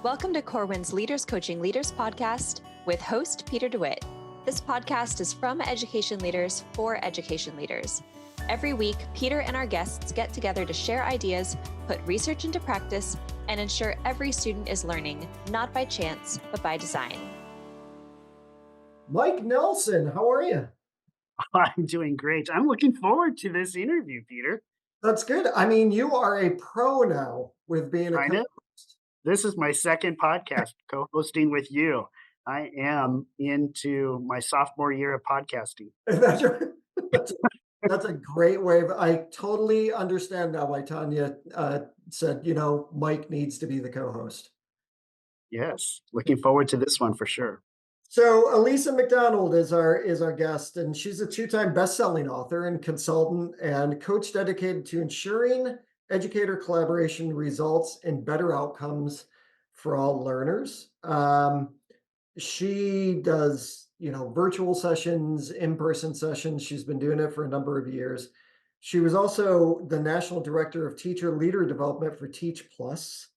Welcome to Corwin's Leaders Coaching Leaders podcast with host Peter DeWitt. This podcast is from education leaders for education leaders. Every week, Peter and our guests get together to share ideas, put research into practice, and ensure every student is learning, not by chance, but by design. Mike Nelson, how are you? I'm doing great. I'm looking forward to this interview, Peter. That's good. I mean, you are a pro now with being a I know co-host. this is my second podcast co-hosting with you. I am into my sophomore year of podcasting. That's, that's, that's a great way of, I totally understand now why Tanya said, Mike needs to be the co-host. Yes, looking forward to this one for sure. So Elisa MacDonald is our guest, and she's a two-time best-selling author and consultant and coach dedicated to ensuring educator collaboration results in better outcomes for all learners. She does, virtual sessions, in-person sessions. She's been doing it for a number of years. She was also the national director of teacher leader development for Teach Plus.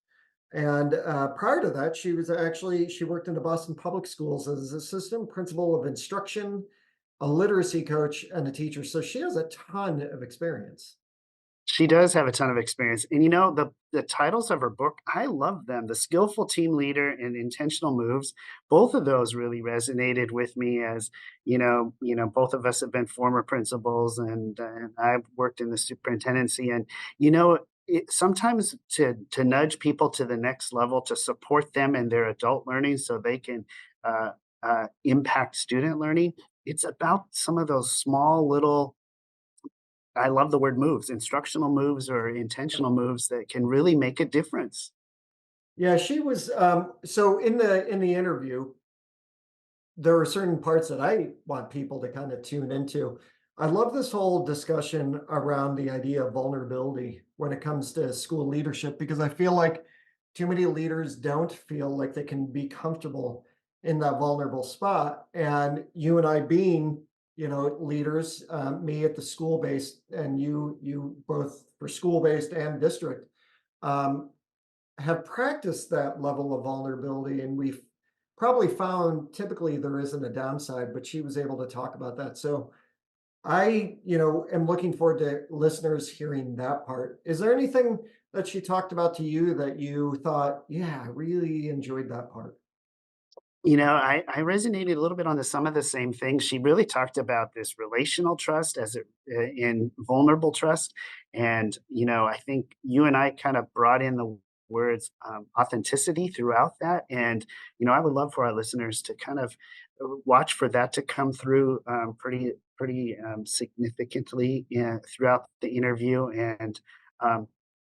And prior to that, she worked in the Boston Public Schools as assistant principal of instruction, a literacy coach, and a teacher. So she has a ton of experience. She does have a ton of experience. And the titles of her book, I love them. The Skillful Team Leader and Intentional Moves, both of those really resonated with me as, both of us have been former principals and I've worked in the superintendency. And, sometimes to nudge people to the next level, to support them in their adult learning so they can impact student learning, it's about some of those small little, I love the word moves, instructional moves or intentional moves that can really make a difference. Yeah, she was. So in the interview, there are certain parts that I want people to kind of tune into. I love this whole discussion around the idea of vulnerability when it comes to school leadership, because I feel like too many leaders don't feel like they can be comfortable in that vulnerable spot. And you and I being, leaders, me at the school based and you both for school based and district, um, have practiced that level of vulnerability, and we've probably found typically there isn't a downside, but she was able to talk about that. So I, am looking forward to listeners hearing that part. Is there anything that she talked about to you that you thought, yeah, I really enjoyed that part? I resonated a little bit on some of the same things. She really talked about this relational trust as in vulnerable trust. And, I think you and I kind of brought in the words authenticity throughout that. And, I would love for our listeners to kind of watch for that to come through pretty significantly throughout the interview. And, um,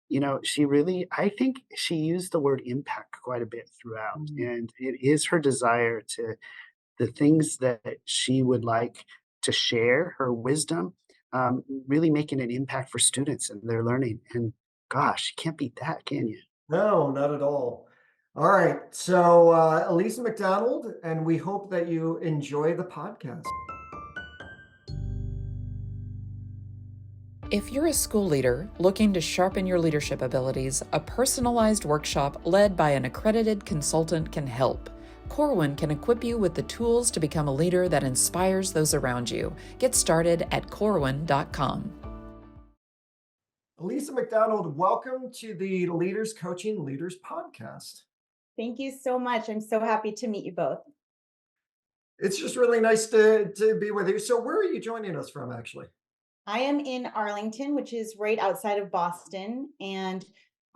I think she used the word impact quite a bit throughout, Mm. and it is her desire to the things that she would like to share, her wisdom, really making an impact for students and their learning. And gosh, you can't beat that, can you? No, not at all. All right. So, Elisa MacDonald, and we hope that you enjoy the podcast. If you're a school leader looking to sharpen your leadership abilities, a personalized workshop led by an accredited consultant can help. Corwin can equip you with the tools to become a leader that inspires those around you. Get started at corwin.com. Elisa MacDonald, welcome to the Leaders Coaching Leaders podcast. Thank you so much. I'm so happy to meet you both. It's just really nice to be with you. So, where are you joining us from, actually? I am in Arlington, which is right outside of Boston. And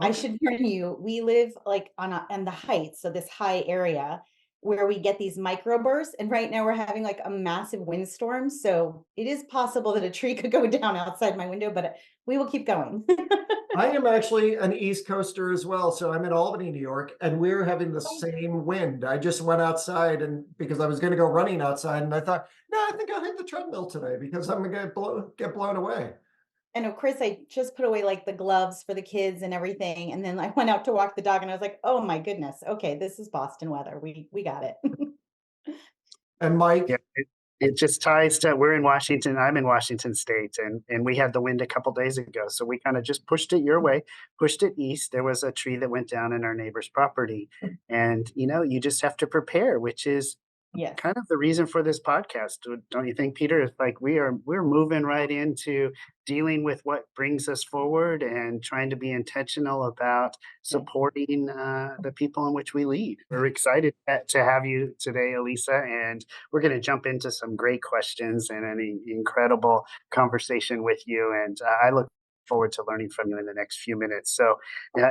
I should warn you, we live like on the heights, so this high area where we get these microbursts. And right now we're having like a massive windstorm. So it is possible that a tree could go down outside my window, but we will keep going. I am actually an East Coaster as well. So I'm in Albany, New York, and we're having the same wind. I just went outside and because I was going to go running outside, and I thought, no, I think I'll hit the treadmill today because I'm going to get blown away. I know, Chris, I just put away like the gloves for the kids and everything. And then I went out to walk the dog and I was like, oh my goodness. Okay, this is Boston weather. We got it. And Yeah, Mike, It just ties to we're in Washington, I'm in Washington State, and we had the wind a couple days ago, so we kinda just pushed it your way, pushed it east. There was a tree that went down in our neighbor's property, and, you just have to prepare, which is Yes. kind of the reason for this podcast, don't you think, Peter? It's like we're moving right into dealing with what brings us forward and trying to be intentional about Yeah. supporting the people in which we lead. We're excited to have you today, Elisa, and we're going to jump into some great questions and an incredible conversation with you. And I look forward to learning from you in the next few minutes. So,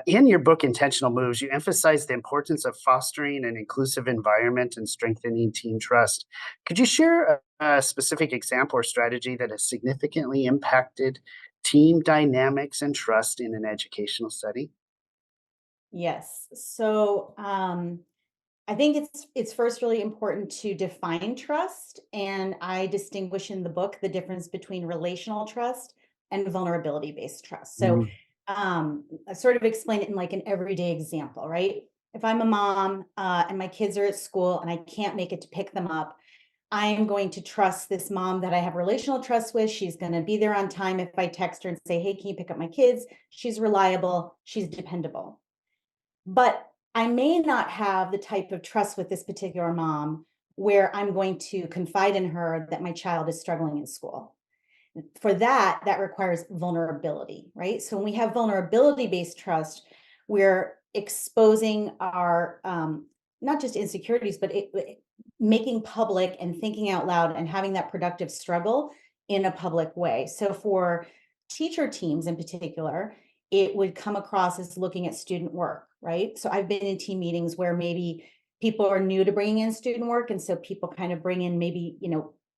in your book, Intentional Moves, you emphasize the importance of fostering an inclusive environment and strengthening team trust. Could you share a specific example or strategy that has significantly impacted team dynamics and trust in an educational setting? Yes. So I think it's first really important to define trust, and I distinguish in the book the difference between relational trust and vulnerability based trust. So Mm, I sort of explain it in like an everyday example, right? If I'm a mom and my kids are at school and I can't make it to pick them up, I am going to trust this mom that I have relational trust with. She's going to be there on time if I text her and say, "Hey, can you pick up my kids?" She's reliable, she's dependable. But I may not have the type of trust with this particular mom where I'm going to confide in her that my child is struggling in school. For that, that requires vulnerability, right? So when we have vulnerability based trust, we're exposing our not just insecurities, but making public and thinking out loud and having that productive struggle in a public way. So for teacher teams in particular, it would come across as looking at student work, right? So I've been in team meetings where maybe people are new to bringing in student work. And so people kind of bring in maybe,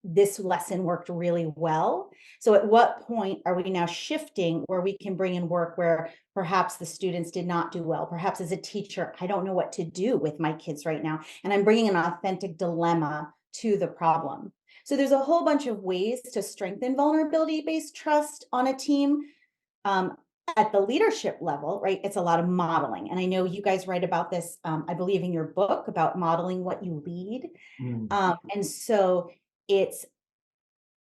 this lesson worked really well. So at what point are we now shifting where we can bring in work where perhaps the students did not do well? Perhaps as a teacher, I don't know what to do with my kids right now. And I'm bringing an authentic dilemma to the problem. So there's a whole bunch of ways to strengthen vulnerability based trust on a team. Um, at the leadership level, right? It's a lot of modeling. And I know you guys write about this, I believe, in your book about modeling what you lead. Mm. And so it's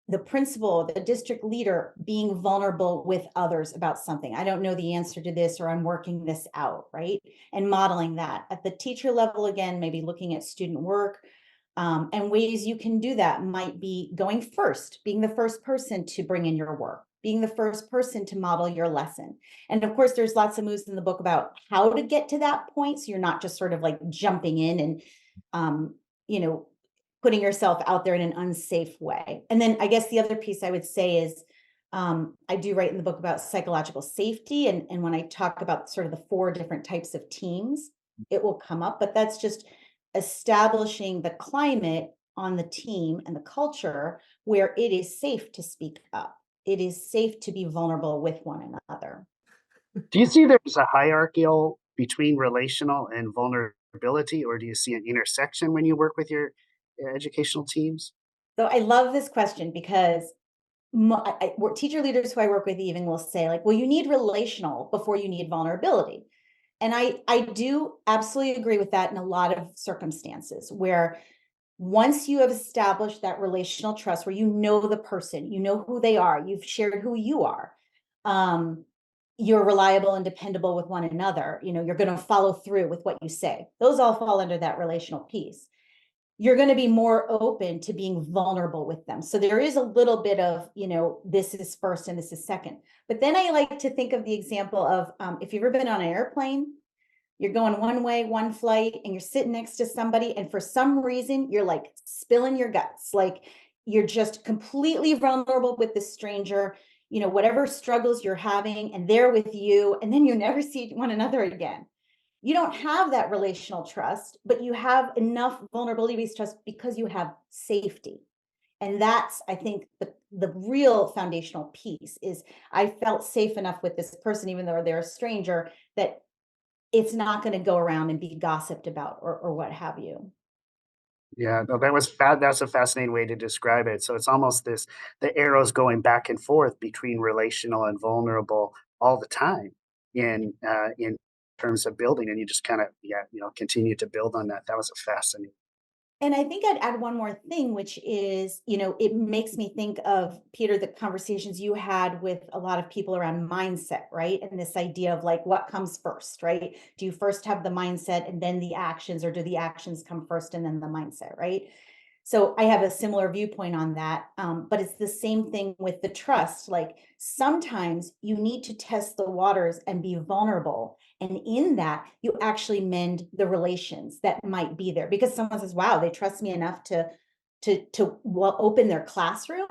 the principal, the district leader being vulnerable with others about something. I don't know the answer to this, or I'm working this out, right? And modeling that. At the teacher level, again, maybe looking at student work. And ways you can do that might be going first, being the first person to bring in your work, being the first person to model your lesson. And of course, there's lots of moves in the book about how to get to that point. So you're not just sort of like jumping in and, um, you know, putting yourself out there in an unsafe way. And then I guess the other piece I would say is I do write in the book about psychological safety. And when I talk about sort of the 4 different types of teams, it will come up, but that's just establishing the climate on the team and the culture where it is safe to speak up. It is safe to be vulnerable with one another. Do you see there's a hierarchical between relational and vulnerability, or do you see an intersection when you work with your educational teams? So I love this question because teacher leaders who I work with even will say like, well, you need relational before you need vulnerability. And I do absolutely agree with that in a lot of circumstances where once you have established that relational trust where you know the person, you know who they are, you've shared who you are, um, you're reliable and dependable with one another, you're going to follow through with what you say. Those all fall under that relational piece. You're going to be more open to being vulnerable with them. So there is a little bit of, this is first and this is second. But then I like to think of the example of if you've ever been on an airplane, you're going one way, one flight, and you're sitting next to somebody, and for some reason, you're like spilling your guts. Like you're just completely vulnerable with this stranger, whatever struggles you're having, and they're with you, and then you never see one another again. You don't have that relational trust, but you have enough vulnerability based trust because you have safety. And that's, I think, the real foundational piece is I felt safe enough with this person, even though they're a stranger, that it's not going to go around and be gossiped about or what have you. Yeah, no, that's a fascinating way to describe it. So it's almost the arrows going back and forth between relational and vulnerable all the time in terms of building, and you just kind of continue to build on that. That was a fascinating. And I think I'd add one more thing, which is, it makes me think of, Peter, the conversations you had with a lot of people around mindset, right? And this idea of like, what comes first, right? Do you first have the mindset and then the actions, or do the actions come first and then the mindset, right? So I have a similar viewpoint on that. But it's the same thing with the trust. Like sometimes you need to test the waters and be vulnerable. And in that, you actually mend the relations that might be there, because someone says, wow, they trust me enough to open their classroom.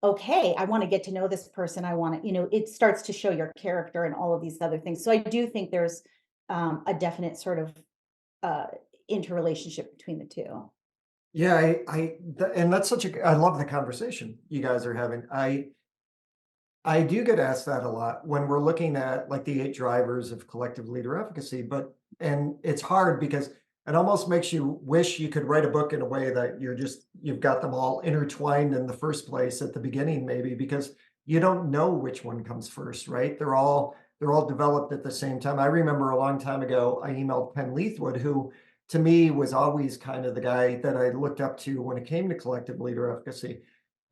Okay, I want to get to know this person. I want to, it starts to show your character and all of these other things. So I do think there's a definite sort of interrelationship between the two. Yeah, and that's I love the conversation you guys are having. I do get asked that a lot when we're looking at like the 8 drivers of collective leader efficacy, and it's hard because it almost makes you wish you could write a book in a way that you've got them all intertwined in the first place at the beginning, maybe because you don't know which one comes first, right? They're all developed at the same time. I remember a long time ago, I emailed Penn Leithwood, who to me was always kind of the guy that I looked up to when it came to collective leader efficacy.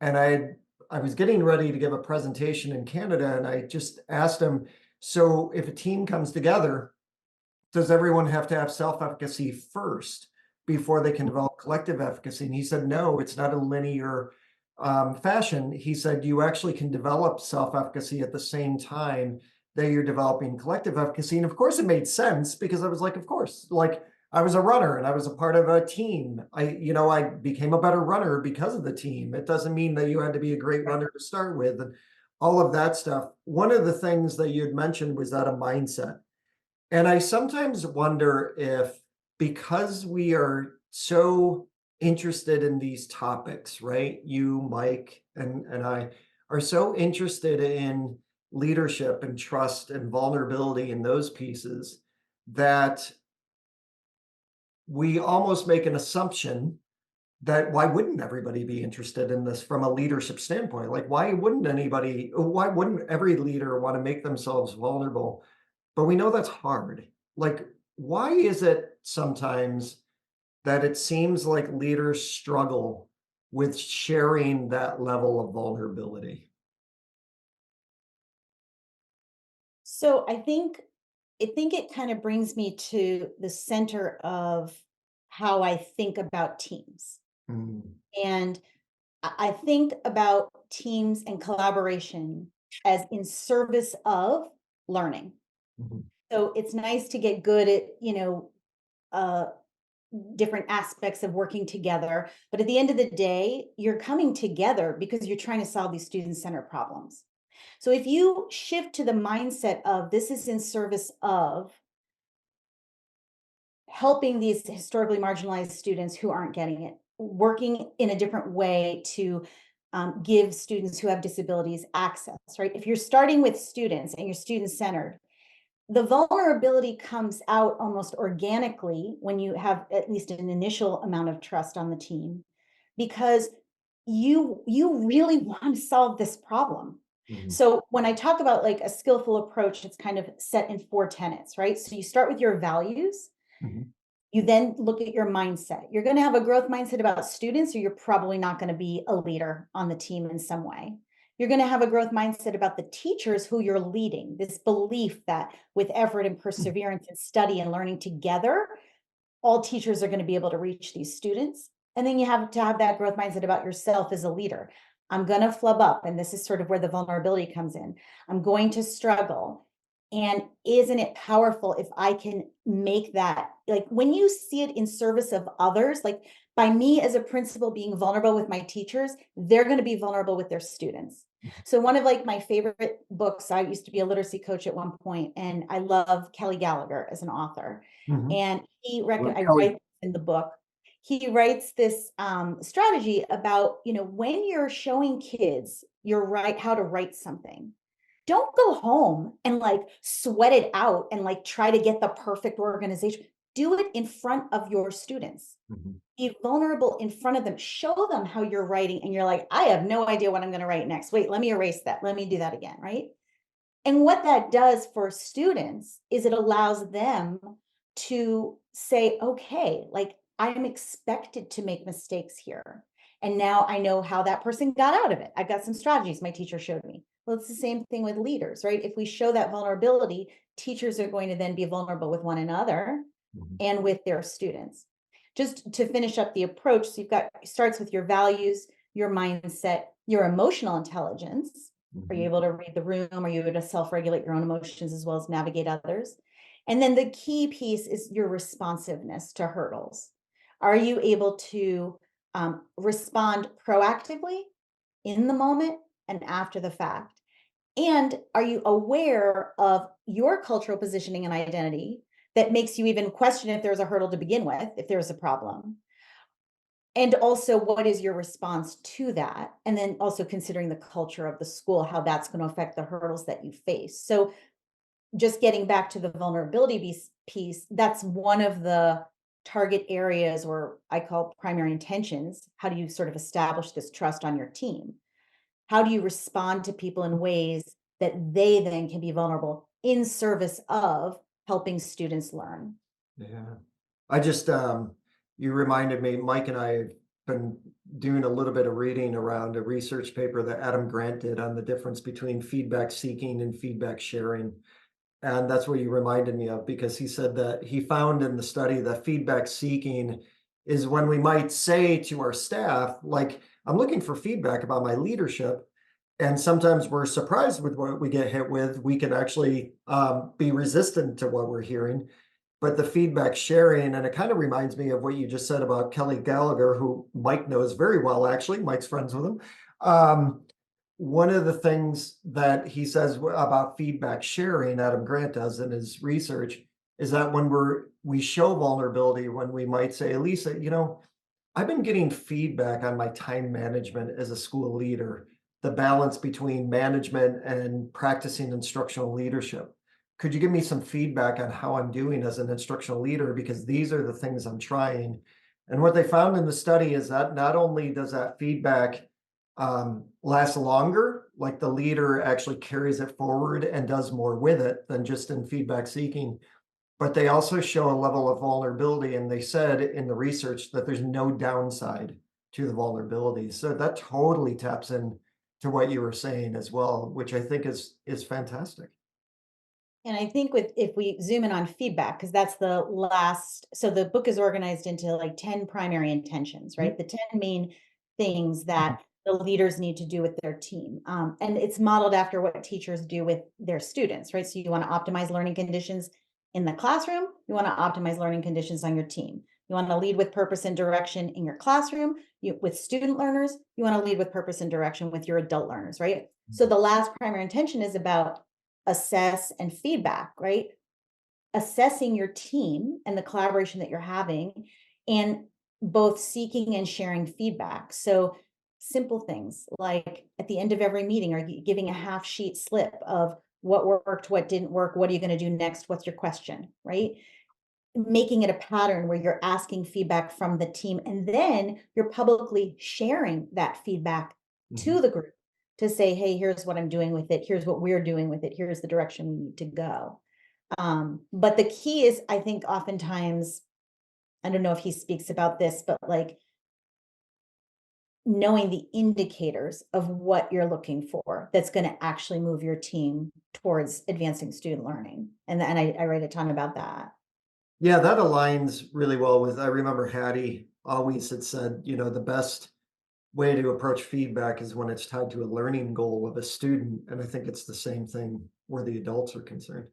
And I was getting ready to give a presentation in Canada, and I just asked him, so if a team comes together, does everyone have to have self-efficacy first before they can develop collective efficacy? And he said, no, it's not a linear fashion. He said, you actually can develop self-efficacy at the same time that you're developing collective efficacy. And of course it made sense, because I was like, of course, like I was a runner and I was a part of a team. I became a better runner because of the team. It doesn't mean that you had to be a great runner to start with, and all of that stuff. One of the things that you had mentioned was that a mindset. And I sometimes wonder if, because we are so interested in these topics, right? You, Mike, and I are so interested in leadership and trust and vulnerability and those pieces, that we almost make an assumption that why wouldn't everybody be interested in this from a leadership standpoint? Like, why wouldn't every leader want to make themselves vulnerable? But we know that's hard. Like, why is it sometimes that it seems like leaders struggle with sharing that level of vulnerability? So I think it kind of brings me to the center of how I think about teams. Mm, And I think about teams and collaboration as in service of learning. mhm, So it's nice to get good at, uh, different aspects of working together. But at the end of the day, you're coming together because you're trying to solve these student-centered problems. So if you shift to the mindset of this is in service of helping these historically marginalized students who aren't getting it, working in a different way to give students who have disabilities access, right? If you're starting with students and you're student centered, the vulnerability comes out almost organically when you have at least an initial amount of trust on the team, because you really want to solve this problem. mhm, So when I talk about like a skillful approach, it's kind of set in 4 tenets, right? So you start with your values. mhm, You then look at your mindset. You're going to have a growth mindset about students, or you're probably not going to be a leader on the team in some way. You're going to have a growth mindset about the teachers who you're leading, this belief that with effort and perseverance and study and learning together, all teachers are going to be able to reach these students. And then you have to have that growth mindset about yourself as a leader. I'm going to flub up, and this is sort of where the vulnerability comes in. I'm going to struggle. And isn't it powerful if I can make that, like when you see it in service of others, like by me as a principal being vulnerable with my teachers, they're going to be vulnerable with their students. So one of like my favorite books, I used to be a literacy coach at one point, and I love Kelly Gallagher as an author. mhm, And Well, I Kelly, write in the book, he writes this strategy about, when you're showing kids how to write something, don't go home and like sweat it out and like try to get the perfect organization. Do it in front of your students. mhm. Be vulnerable in front of them. Show them how you're writing, and you're like, I have no idea what I'm going to write next. Wait, let me erase that. Let me do that again, right? And what that does for students is it allows them to say, okay, like I'm expected to make mistakes here. And now I know how that person got out of it. I've got some strategies my teacher showed me. Well, it's the same thing with leaders, right? If we show that vulnerability, teachers are going to then be vulnerable with one another and with their students. Just to finish up the approach, so you've got starts with your values, your mindset, your emotional intelligence. Are you able to read the room? Are you able to self-regulate your own emotions as well as navigate others? And then the key piece is your responsiveness to hurdles. Are you able to respond proactively in the moment and after the fact? And are you aware of your cultural positioning and identity that makes you even question if there's a hurdle to begin with, if there's a problem? And also, what is your response to that? And then also considering the culture of the school, how that's going to affect the hurdles that you face. So just getting back to the vulnerability piece, that's one of the target areas, or I call primary intentions. How do you sort of establish this trust on your team? How do you respond to people in ways that they then can be vulnerable in service of helping students learn? Yeah. I just, you reminded me, Mike and I have been doing a little bit of reading around a research paper that Adam Grant did on the difference between feedback seeking and feedback sharing. And that's what you reminded me of, because he said that he found in the study that feedback seeking is when we might say to our staff, like, I'm looking for feedback about my leadership. And sometimes we're surprised with what we get hit with. We can actually be resistant to what we're hearing. But the feedback sharing, and it kind of reminds me of what you just said about Kelly Gallagher, who Mike knows very well, actually. Mike's friends with him. One of the things that he says about feedback sharing, Adam Grant does in his research, is that when we show vulnerability, when we might say, Elisa, I've been getting feedback on my time management as a school leader, the balance between management and practicing instructional leadership. Could you give me some feedback on how I'm doing as an instructional leader? Because these are the things I'm trying. And what they found in the study is that not only does that feedback last longer, like the leader actually carries it forward and does more with it than just in feedback seeking, but they also show a level of vulnerability. And they said in the research that there's no downside to the vulnerability. So that totally taps in to what you were saying as well, which I think is fantastic. And I think if we zoom in on feedback, because that's the last, so the book is organized into like 10 primary intentions, right? The 10 main things that the leaders need to do with their team. And it's modeled after what teachers do with their students, right? So you want to optimize learning conditions in the classroom. You want to optimize learning conditions on your team. You want to lead with purpose and direction in your classroom. With student learners, you want to lead with purpose and direction with your adult learners, right? So the last primary intention is about assess and feedback, right? Assessing your team and the collaboration that you're having, and both seeking and sharing feedback. So simple things like at the end of every meeting, are you giving a half sheet slip of what worked, what didn't work, what are you going to do next, what's your question, right? Making it a pattern where you're asking feedback from the team, and then you're publicly sharing that feedback to the group to say, hey, here's what I'm doing with it. Here's what we're doing with it. Here's the direction we need to go. But the key is, I think oftentimes, I don't know if he speaks about this, but like knowing the indicators of what you're looking for that's going to actually move your team towards advancing student learning. And I write a ton about that. Yeah, that aligns really well with, I remember Hattie always had said, the best way to approach feedback is when it's tied to a learning goal of a student. And I think it's the same thing where the adults are concerned.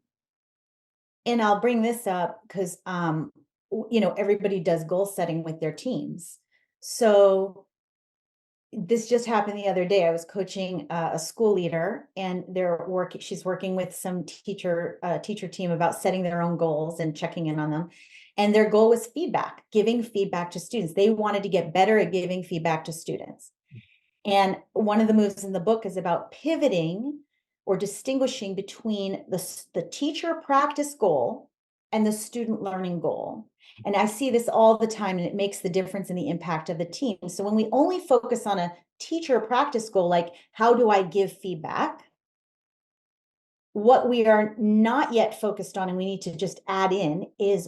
And I'll bring this up because, everybody does goal setting with their teams. So this just happened the other day. I was coaching a school leader, and she's working with some teacher team about setting their own goals and checking in on them. And their goal was feedback, giving feedback to students. They wanted to get better at giving feedback to students. And one of the moves in the book is about pivoting or distinguishing between the teacher practice goal and the student learning goal. And I see this all the time, and it makes the difference in the impact of the team. So when we only focus on a teacher practice goal, like how do I give feedback? What we are not yet focused on, and we need to just add in, is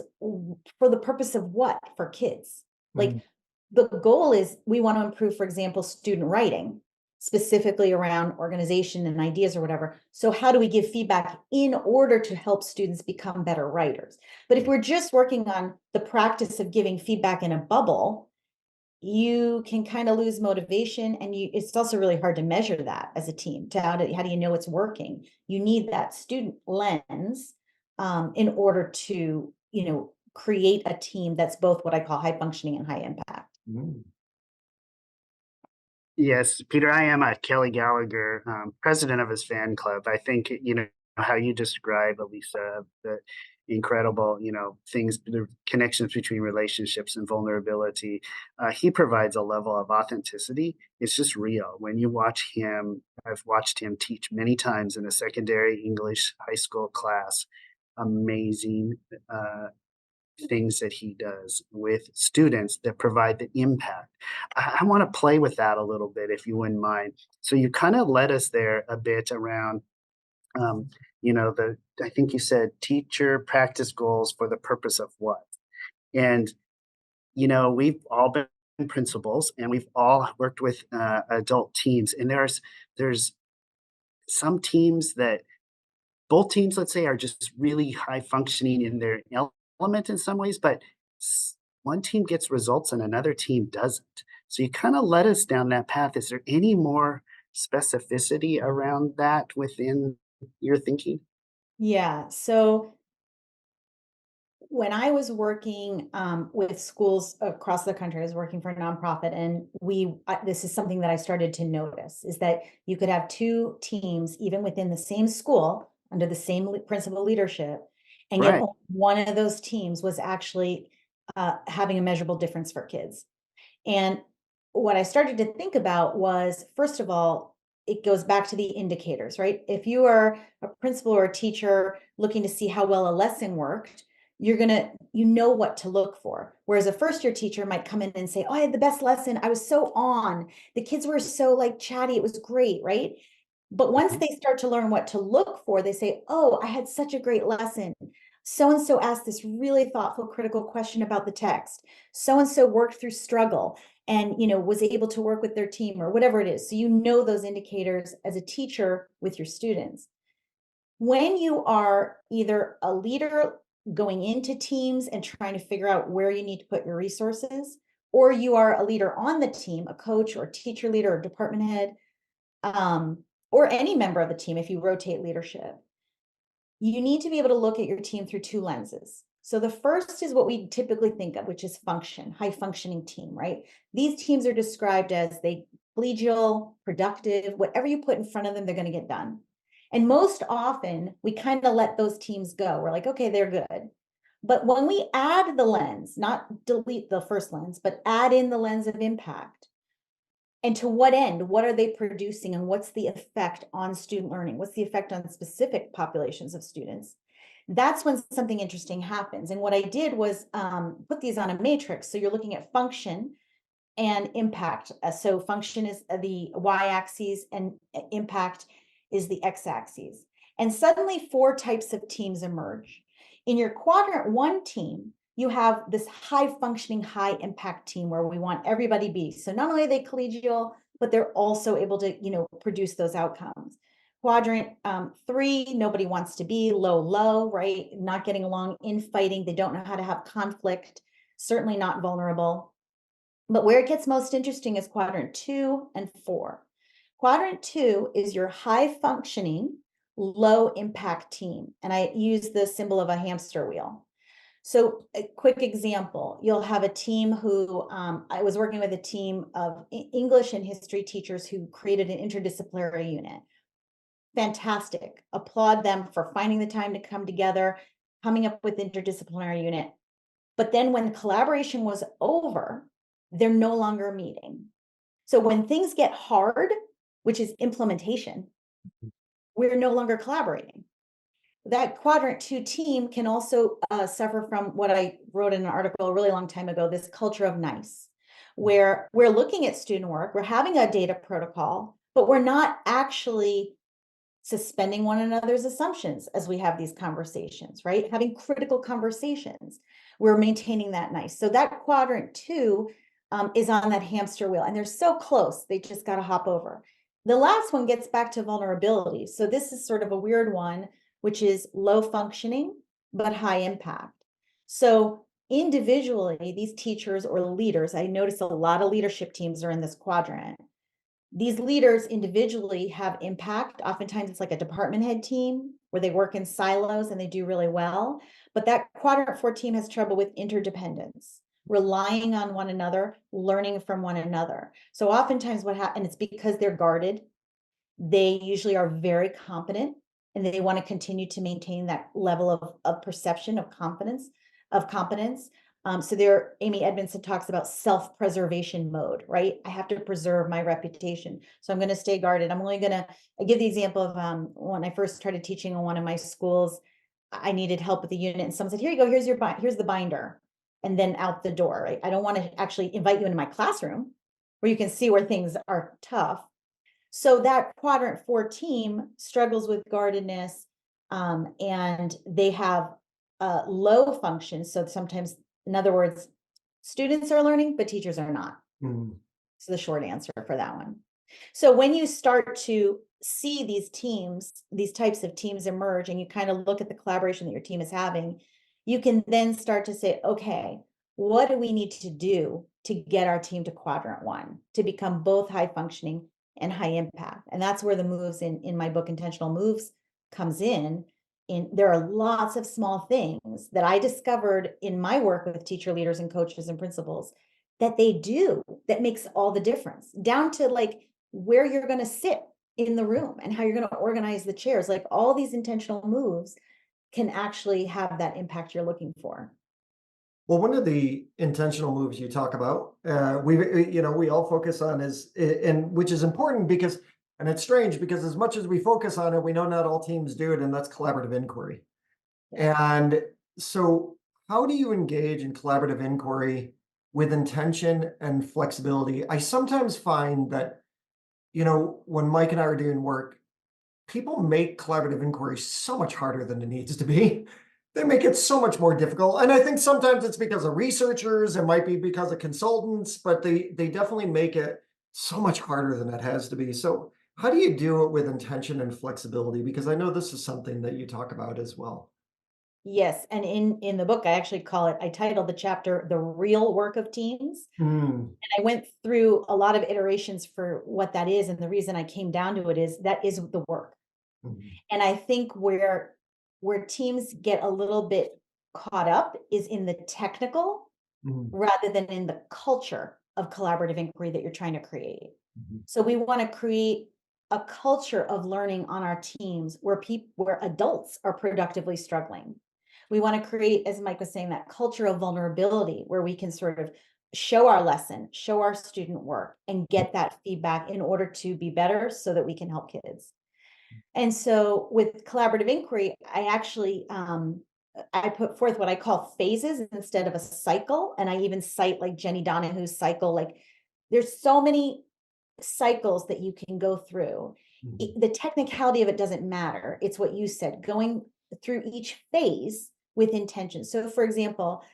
for the purpose of what for kids? Like the goal is we want to improve, for example, student writing, specifically around organization and ideas or whatever. So how do we give feedback in order to help students become better writers? But if we're just working on the practice of giving feedback in a bubble, you can kind of lose motivation, and it's also really hard to measure that as a team. How do you know it's working? You need that student lens in order to, create a team that's both what I call high functioning and high impact. Yes, Peter, I am a Kelly Gallagher, president of his fan club. I think, how you describe, Elisa, the incredible, things, the connections between relationships and vulnerability. He provides a level of authenticity. It's just real. When you watch him, I've watched him teach many times in a secondary English high school class. Amazing things that he does with students that provide the impact. I want to play with that a little bit, if you wouldn't mind. So you kind of led us there a bit around, I think you said teacher practice goals for the purpose of what? And, we've all been principals and we've all worked with adult teams. And there's some teams that both teams, let's say, are just really high functioning in their element in some ways, but one team gets results and another team doesn't. So you kind of led us down that path. Is there any more specificity around that within your thinking? Yeah. So when I was working with schools across the country, I was working for a nonprofit, and this is something that I started to notice, is that you could have two teams, even within the same school, under the same principal leadership, and yet Right. one of those teams was actually having a measurable difference for kids. And what I started to think about was, first of all, it goes back to the indicators, right? If you are a principal or a teacher looking to see how well a lesson worked, you know what to look for. Whereas a first year teacher might come in and say, oh, I had the best lesson. I was so on. The kids were so like chatty. It was great, right? But once Mhm. they start to learn what to look for, they say, oh, I had such a great lesson. So and so asked this really thoughtful, critical question about the text. So and so worked through struggle and was able to work with their team or whatever it is. So you know those indicators as a teacher with your students. When you are either a leader going into teams and trying to figure out where you need to put your resources, or you are a leader on the team, a coach or teacher leader or department head, or any member of the team, if you rotate leadership, you need to be able to look at your team through two lenses. So the first is what we typically think of, which is function, high functioning team, right? These teams are described as collegial, productive, whatever you put in front of them, they're going to get done. And most often we kind of let those teams go. We're like, okay, they're good. But when we add the lens, not delete the first lens, but add in the lens of impact, and to what end? What are they producing, and what's the effect on student learning? What's the effect on specific populations of students? That's when something interesting happens. And what I did was put these on a matrix. So you're looking at function and impact. So function is the y-axis and impact is the x-axis. And suddenly 4 types of teams emerge. In your quadrant 1 team, you have this high functioning, high impact team where we want everybody to be. So not only are they collegial, but they're also able to, produce those outcomes. Quadrant 3, nobody wants to be low, right? Not getting along, infighting. They don't know how to have conflict, certainly not vulnerable. But where it gets most interesting is quadrant 2 and 4. Quadrant 2 is your high functioning, low impact team. And I use the symbol of a hamster wheel. So a quick example, you'll have a team who, I was working with a team of English and history teachers who created an interdisciplinary unit. Fantastic. Applaud them for finding the time to come together, coming up with interdisciplinary unit. But then when collaboration was over, they're no longer meeting. So when things get hard, which is implementation, we're no longer collaborating. That quadrant 2 team can also suffer from what I wrote in an article a really long time ago, this culture of nice, where we're looking at student work, we're having a data protocol, but we're not actually suspending one another's assumptions as we have these conversations, right? Having critical conversations. We're maintaining that nice. So that quadrant 2 is on that hamster wheel, and they're so close. They just got to hop over. The last one gets back to vulnerability. So this is sort of a weird one, which is low functioning, but high impact. So individually, these teachers or leaders, I notice a lot of leadership teams are in this quadrant. These leaders individually have impact. Oftentimes it's like a department head team where they work in silos and they do really well. But that quadrant 4 team has trouble with interdependence, relying on one another, learning from one another. So oftentimes what happens, and it's because they're guarded, they usually are very competent and they want to continue to maintain that level of perception of competence. So there, Amy Edmondson talks about self-preservation mode, right? I have to preserve my reputation. So I'm going to stay guarded. I give the example of when I first started teaching in one of my schools, I needed help with the unit and someone said, here you go, here's the binder. And then out the door, right? I don't want to actually invite you into my classroom where you can see where things are tough. So that quadrant 4 team struggles with guardedness, and they have low function. So sometimes, in other words, students are learning, but teachers are not. So the short answer for that one. So when you start to see these teams, these types of teams emerge, and you kind of look at the collaboration that your team is having, you can then start to say, okay, what do we need to do to get our team to quadrant 1 to become both high functioning and high impact? And that's where the moves in my book, Intentional Moves, comes in. And there are lots of small things that I discovered in my work with teacher leaders and coaches and principals that they do that makes all the difference, down to like where you're going to sit in the room and how you're going to organize the chairs. Like all these intentional moves can actually have that impact you're looking for. Well, one of the intentional moves you talk about, we all focus on and which is important because, and it's strange because as much as we focus on it, we know not all teams do it, and that's collaborative inquiry. And so how do you engage in collaborative inquiry with intention and flexibility? I sometimes find that, when Mike and I are doing work, people make collaborative inquiry so much harder than it needs to be. They make it so much more difficult. And I think sometimes it's because of researchers, it might be because of consultants, but they definitely make it so much harder than it has to be. So how do you do it with intention and flexibility? Because I know this is something that you talk about as well. Yes. And in the book, I titled the chapter, The Real Work of Teams. And I went through a lot of iterations for what that is. And the reason I came down to it is that is the work. And I think where teams get a little bit caught up is in the technical rather than in the culture of collaborative inquiry that you're trying to create. So we want to create a culture of learning on our teams where adults are productively struggling. We want to create, as Mike was saying, that culture of vulnerability where we can sort of show our lesson, show our student work, and get that feedback in order to be better so that we can help kids. And so with collaborative inquiry, I actually, I put forth what I call phases instead of a cycle. And I even cite like Jenny Donahue's cycle. Like there's so many cycles that you can go through. The technicality of it doesn't matter. It's what you said, going through each phase with intention. So for example,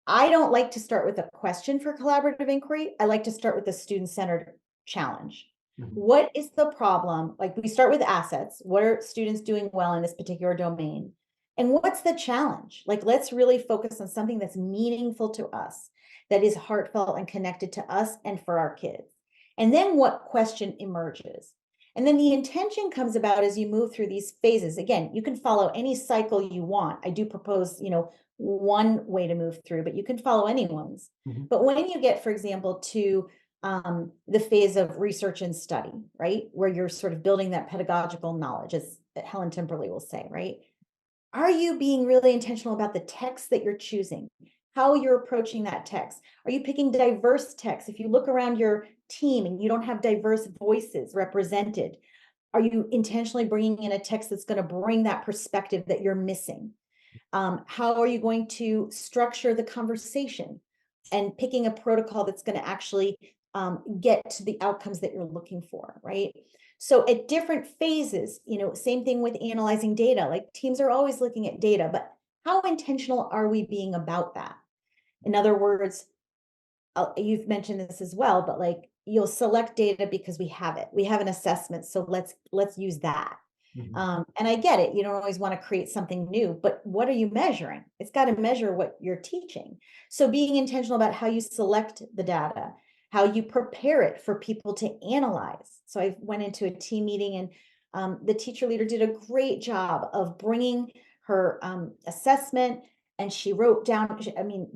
I don't like to start with a question for collaborative inquiry. I like to start with a student-centered challenge. What is the problem? Like we start with assets. What are students doing well in this particular domain? And what's the challenge? Like, let's really focus on something that's meaningful to us, that is heartfelt and connected to us and for our kids. And then what question emerges? And then the intention comes about as you move through these phases. Again, you can follow any cycle you want. I do propose, one way to move through, but you can follow anyone's. But when you get, for example, to the phase of research and study, right? Where you're sort of building that pedagogical knowledge, as Helen Timperley will say, right? Are you being really intentional about the text that you're choosing? How you're approaching that text? Are you picking diverse text? If you look around your team and you don't have diverse voices represented, are you intentionally bringing in a text that's going to bring that perspective that you're missing? How are you going to structure the conversation and picking a protocol that's going to actually get to the outcomes that you're looking for, right? So at different phases, same thing with analyzing data, like teams are always looking at data, but how intentional are we being about that? In other words, you've mentioned this as well, but like you'll select data because we have it. We have an assessment, so let's use that. And I get it. You don't always want to create something new, but what are you measuring? It's got to measure what you're teaching. So being intentional about how you select the data, how you prepare it for people to analyze. So I went into a team meeting and the teacher leader did a great job of bringing her assessment, and she wrote down,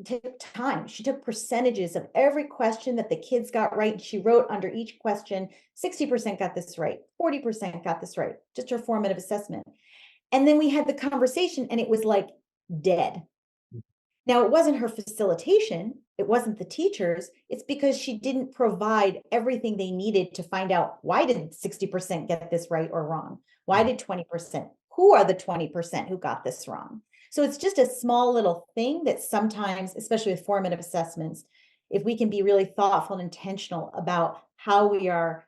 took time. She took percentages of every question that the kids got right. And she wrote under each question, 60% got this right, 40% got this right, just her formative assessment. And then we had the conversation and it was like dead. Now, it wasn't her facilitation. It wasn't the teachers. It's because she didn't provide everything they needed to find out, why did 60% get this right or wrong? Why did 20%? Who are the 20% who got this wrong? So it's just a small little thing that sometimes, especially with formative assessments, if we can be really thoughtful and intentional about how we are,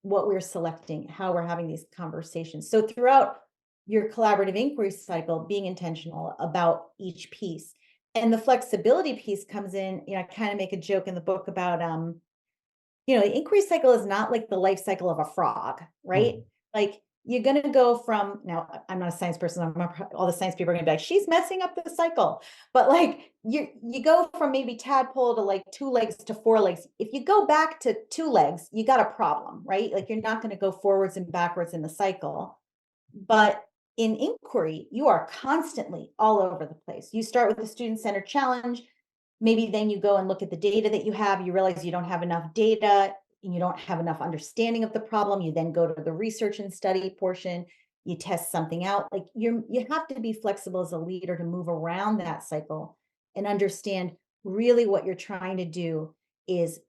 what we're selecting, how we're having these conversations. So throughout your collaborative inquiry cycle, being intentional about each piece. And the flexibility piece comes in, I kind of make a joke in the book about, the inquiry cycle is not like the life cycle of a frog, right? Like you're going to go from, now I'm not a science person. All the science people are going to be like, she's messing up the cycle. But like you go from maybe tadpole to like 2 legs to 4 legs. If you go back to 2 legs, you got a problem, right? Like you're not going to go forwards and backwards in the cycle. But in inquiry, you are constantly all over the place. You start with the student-centered challenge. Maybe then you go and look at the data that you have. You realize you don't have enough data and you don't have enough understanding of the problem. You then go to the research and study portion. You test something out. Like you have to be flexible as a leader to move around that cycle and understand really what you're trying to do is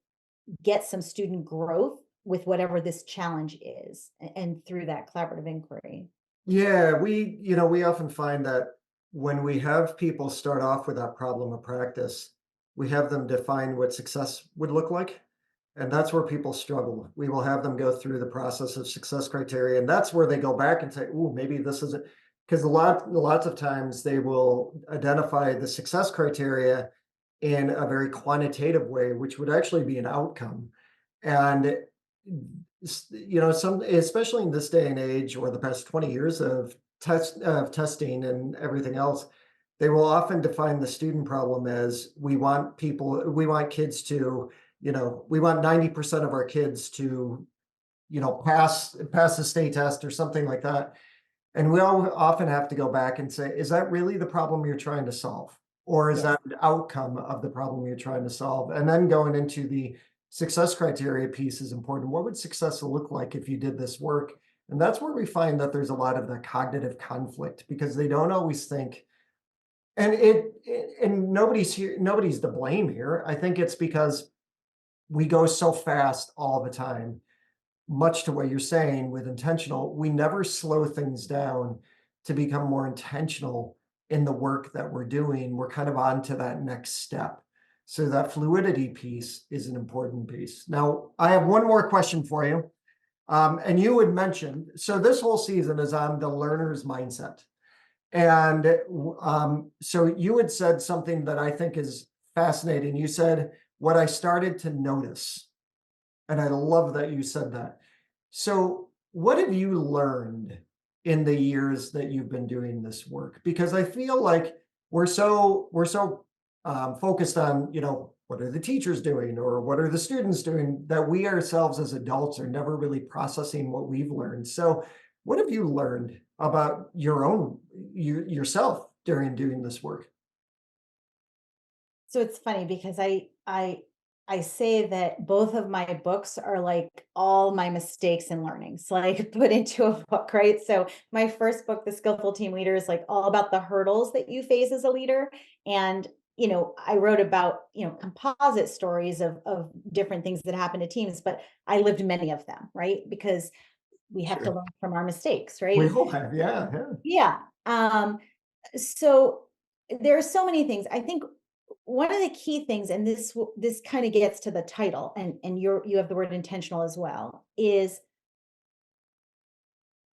get some student growth with whatever this challenge is, and through that collaborative inquiry. Yeah, we often find that when we have people start off with that problem of practice, we have them define what success would look like. And that's where people struggle. We will have them go through the process of success criteria. And that's where they go back and say, oh, maybe this isn't, because lots of times they will identify the success criteria in a very quantitative way, which would actually be an outcome. And some, especially in this day and age, or the past 20 years of testing and everything else, they will often define the student problem as we want kids to, we want 90% of our kids to, pass the state test or something like that. And we all often have to go back and say, is that really the problem you're trying to solve? Or is that an outcome of the problem you're trying to solve? And then going into the success criteria piece is important. What would success look like if you did this work? And that's where we find that there's a lot of the cognitive conflict, because they don't always think, and nobody's to blame here. I think it's because we go so fast all the time, much to what you're saying with intentional. We never slow things down to become more intentional in the work that we're doing. We're kind of on to that next step. So that fluidity piece is an important piece. Now, I have one more question for you. And you had mentioned, so this whole season is on the learner's mindset. And so you had said something that I think is fascinating. You said, what I started to notice. And I love that you said that. So what have you learned in the years that you've been doing this work? Because I feel like we're so focused on, what are the teachers doing or what are the students doing, that we ourselves as adults are never really processing what we've learned. So what have you learned about yourself during doing this work? So it's funny because I say that both of my books are like all my mistakes and learnings, like put into a book, right? So my first book, The Skillful Team Leader, is like all about the hurdles that you face as a leader. And, I wrote about, composite stories of different things that happen to teams, but I lived many of them, right? Because we have to learn from our mistakes, right? We all have, yeah. Yeah. So there are so many things. I think one of the key things, and this kind of gets to the title, and you have the word intentional as well, is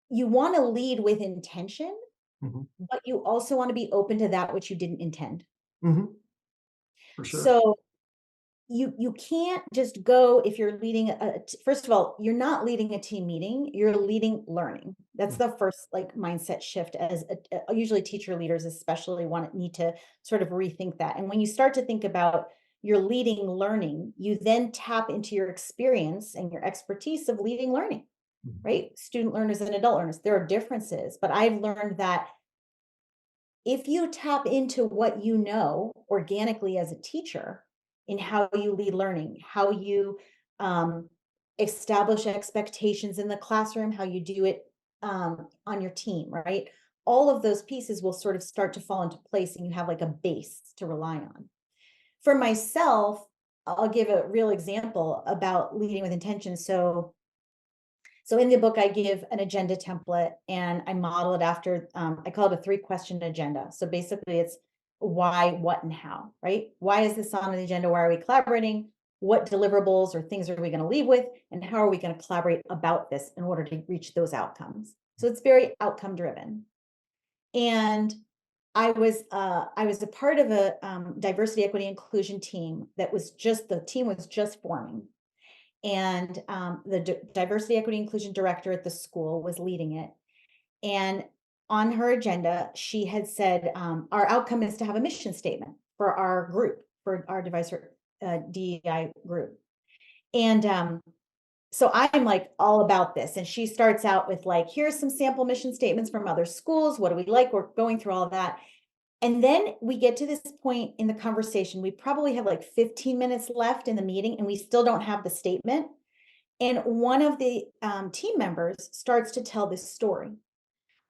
you want to lead with intention, Mhm. but you also want to be open to that which you didn't intend. Mhm. For sure. So you can't just go if you're leading first of all, you're not leading a team meeting, you're leading learning. That's Mm. the first like mindset shift as usually teacher leaders especially need to sort of rethink that. And when you start to think about you're leading learning, you then tap into your experience and your expertise of leading learning, Mhm. right? Student learners and adult learners, there are differences, but I've learned that if you tap into what you know organically as a teacher in how you lead learning, how you um, establish expectations in the classroom, how you do it on your team, right? All of those pieces will sort of start to fall into place and you have like a base to rely on. For myself, I'll give a real example about leading with intention. So in the book, I give an agenda template and I model it after, I call it a 3-question agenda. So basically it's why, what, and how, right? Why is this on the agenda? Why are we collaborating? What deliverables or things are we going to leave with? And how are we going to collaborate about this in order to reach those outcomes? So it's very outcome driven. And I was a part of a diversity, equity, inclusion team the team was just forming. And the diversity, equity, inclusion director at the school was leading it. And on her agenda, she had said, our outcome is to have a mission statement for our group, for our DEI group. And so I'm like all about this. And she starts out with like, here's some sample mission statements from other schools. What do we like? We're going through all of that. And then we get to this point in the conversation. We probably have like 15 minutes left in the meeting and we still don't have the statement. And one of the team members starts to tell this story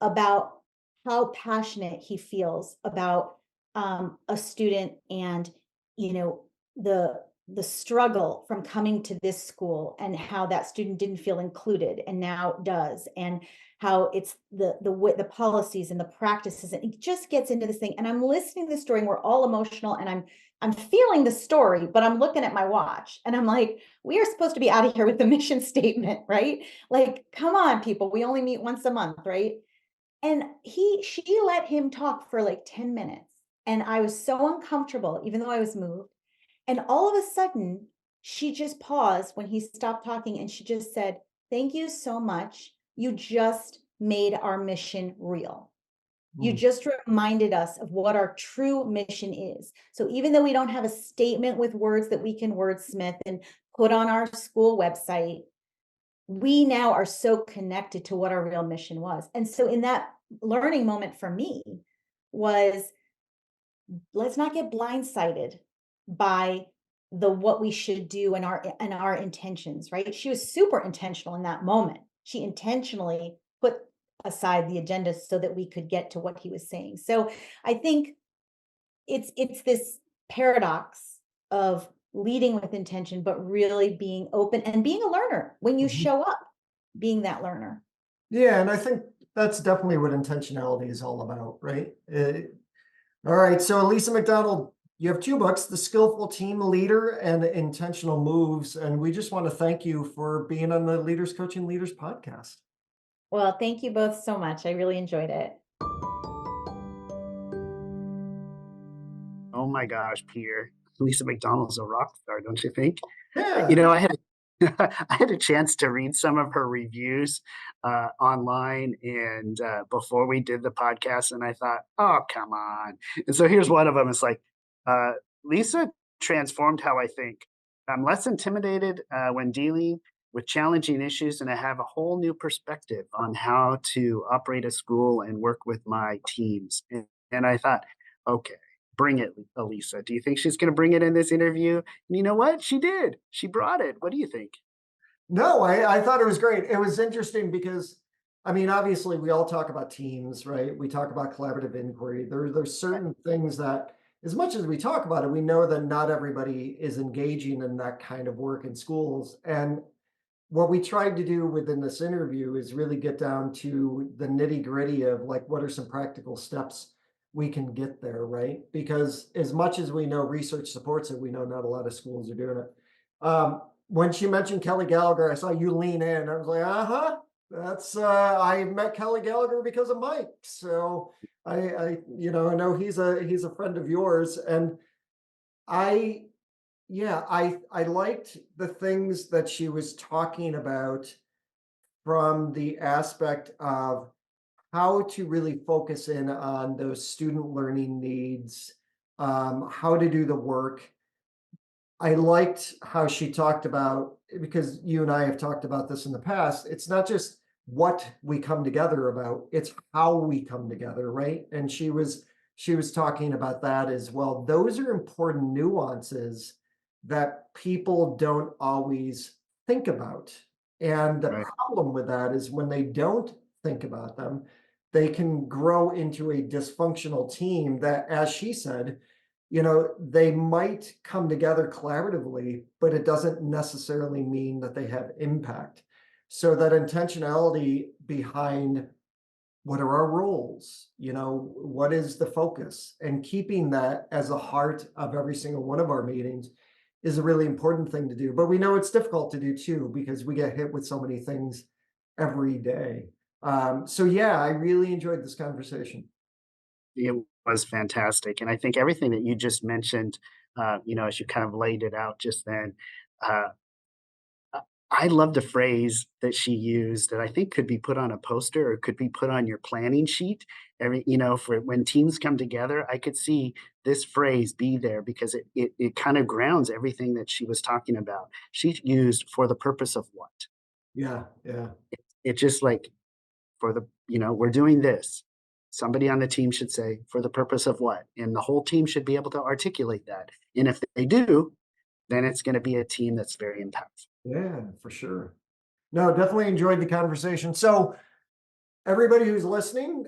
about how passionate he feels about a student and the the struggle from coming to this school and how that student didn't feel included and now does, and how it's the policies and the practices, and it just gets into this thing. And I'm listening to the story and we're all emotional and I'm feeling the story, but I'm looking at my watch and I'm like, we are supposed to be out of here with the mission statement, right? Like, come on, people, we only meet once a month, right? And she let him talk for like 10 minutes. And I was so uncomfortable, even though I was moved. And all of a sudden, she just paused when he stopped talking and she just said, "Thank you so much. You just made our mission real. You Mm. just reminded us of what our true mission is." So even though we don't have a statement with words that we can wordsmith and put on our school website, we now are so connected to what our real mission was. And so in that learning moment for me was, let's not get blindsided by the what we should do and our intentions, right? She was super intentional in that moment. She intentionally put aside the agenda so that we could get to what he was saying. So I think it's this paradox of leading with intention, but really being open and being a learner when you Mhm. show up, being that learner. Yeah, and I think that's definitely what intentionality is all about, right? All right, so Elisa MacDonald, you have 2 books, The Skillful Team Leader and Intentional Moves, and we just want to thank you for being on the Leaders Coaching Leaders podcast. Well, thank you both so much. I really enjoyed it. Oh my gosh, Peter. Lisa McDonald's a rock star, don't you think? Yeah. You know, I had I had a chance to read some of her reviews online and before we did the podcast, and I thought, oh, come on. And so here's one of them. It's like, uh, Lisa transformed how I think. I'm less intimidated when dealing with challenging issues, and I have a whole new perspective on how to operate a school and work with my teams. And I thought, okay, bring it, Elisa. Do you think she's going to bring it in this interview? And you know what? She did. She brought it. What do you think? No, I thought it was great. It was interesting because, I mean, obviously we all talk about teams, right? We talk about collaborative inquiry. There's certain things that, as much as we talk about it, we know that not everybody is engaging in that kind of work in schools. And what we tried to do within this interview is really get down to the nitty gritty of like, what are some practical steps we can get there, right? Because as much as we know research supports it, we know not a lot of schools are doing it. When she mentioned Kelly Gallagher, I saw you lean in. I was like, uh-huh. That's I met Kelly Gallagher because of Mike. So I know he's a friend of yours, and I I liked the things that she was talking about from the aspect of how to really focus in on those student learning needs, how to do the work. I liked how she talked about, because you and I have talked about this in the past, it's not just what we come together about, it's how we come together, right? And she was talking about that as well. Those are important nuances that people don't always think about. And the Right. problem with that is when they don't think about them, they can grow into a dysfunctional team that, as she said, they might come together collaboratively, but it doesn't necessarily mean that they have impact. So that intentionality behind what are our roles, what is the focus, and keeping that as a heart of every single one of our meetings is a really important thing to do. But we know it's difficult to do too, because we get hit with so many things every day. So yeah, I really enjoyed this conversation. It was fantastic. And I think everything that you just mentioned, as you kind of laid it out just then, uh, I love the phrase that she used that I think could be put on a poster or could be put on your planning sheet. For when teams come together, I could see this phrase be there because it kind of grounds everything that she was talking about. She used for the purpose of what? Yeah, yeah. It just like we're doing this. Somebody on the team should say, for the purpose of what? And the whole team should be able to articulate that. And if they do, then it's going to be a team that's very impactful. Yeah, for sure. No, definitely enjoyed the conversation. So everybody who's listening,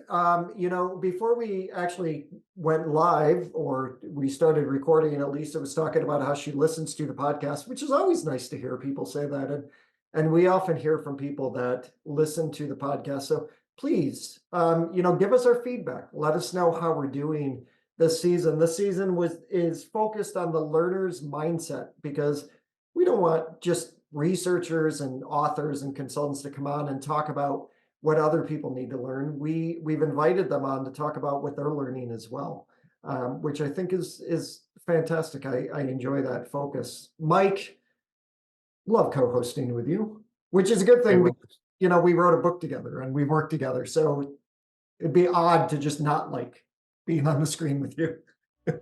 before we actually went live or we started recording, and Elisa was talking about how she listens to the podcast, which is always nice to hear people say that. And we often hear from people that listen to the podcast. So please, give us our feedback. Let us know how we're doing this season. This season is focused on the learner's mindset, because we don't want just researchers and authors and consultants to come on and talk about what other people need to learn. We've invited them on to talk about what they're learning as well, which I think is fantastic. I enjoy that focus. Mike, love co-hosting with you, which is a good thing because we wrote a book together and we worked together. So it'd be odd to just not like being on the screen with you.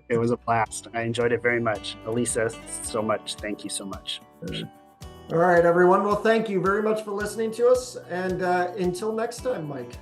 It was a blast. I enjoyed it very much. Elisa, so much. Thank you so much. All right, everyone. Well, thank you very much for listening to us. And until next time, Mike.